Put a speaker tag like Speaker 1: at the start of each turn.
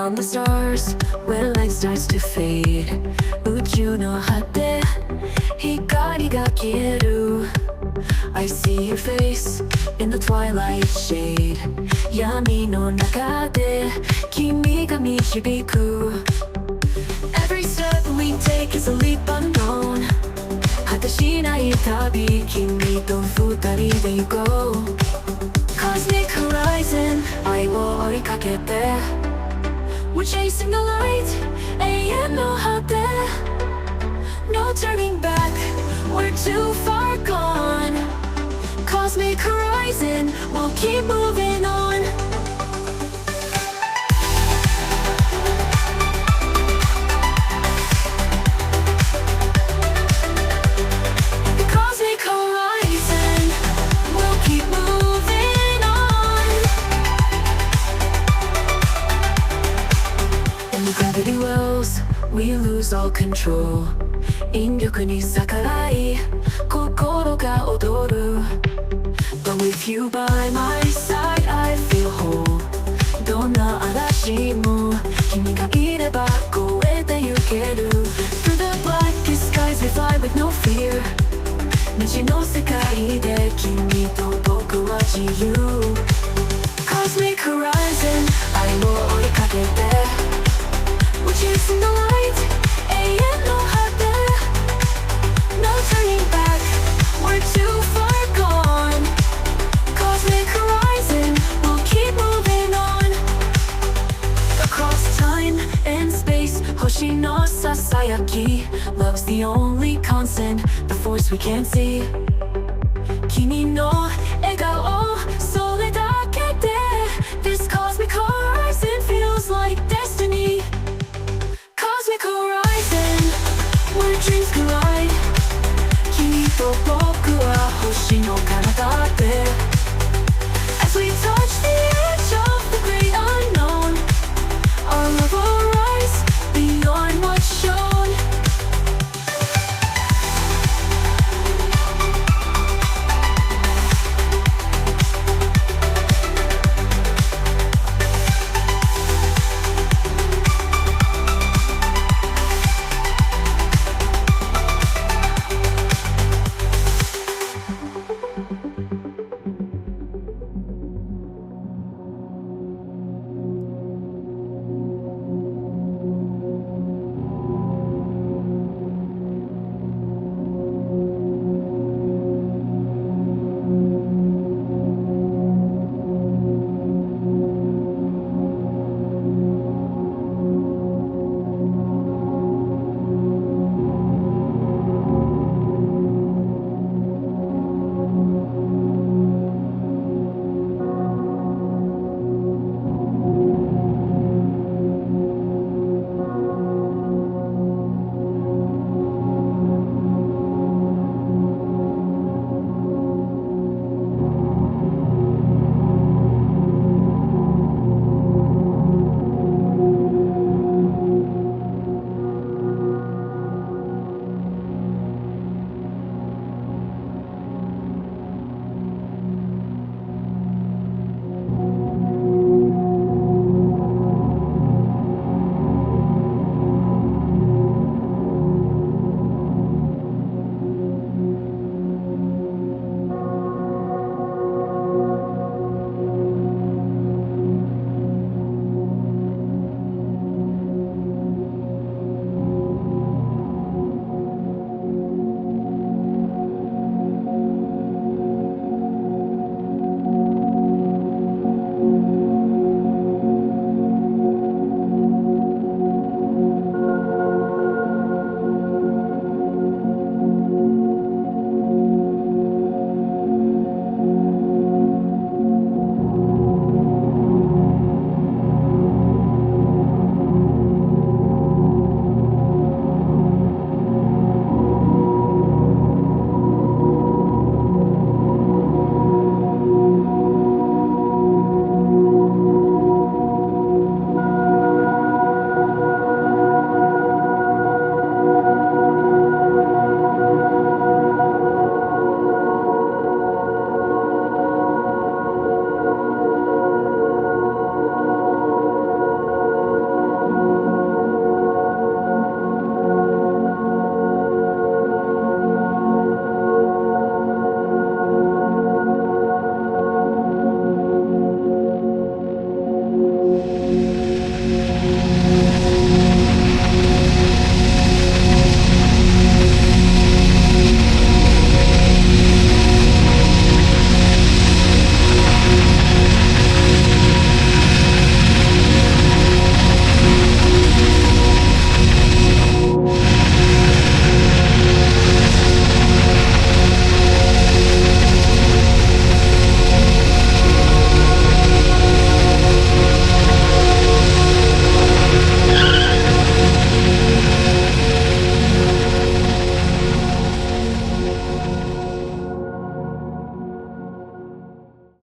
Speaker 1: beyond the stars, where light starts to fade. 宇宙の果て、光が消える。I see your face in the twilight shade. 闇の中で君が導く。Every step we take is a leap unknown. 果てしない旅、君と二人で行こう。Cosmic horizon、愛を追いかけて。We're chasing the light、永遠の果て。No turning back, we're too far gone. Cosmic horizon, we'll keep moving on. The cosmic horizon, we'll keep moving on. In the gravity wells, we lose all control. 引力に逆らい心が踊る。But with you by my side, I feel whole. どんな嵐も君がいれば越えてゆける。Through the blackest skies we fly with no fear. 虹の世界で君と僕は自由。Cosmic horizon、愛を追いかけて。We're chasing the light、永遠の果て。No turning back, we're too far gone. Cosmic horizon, we'll keep moving on. Across time and space, 星のささやき。Love's the only constant, the force we can't see. 君の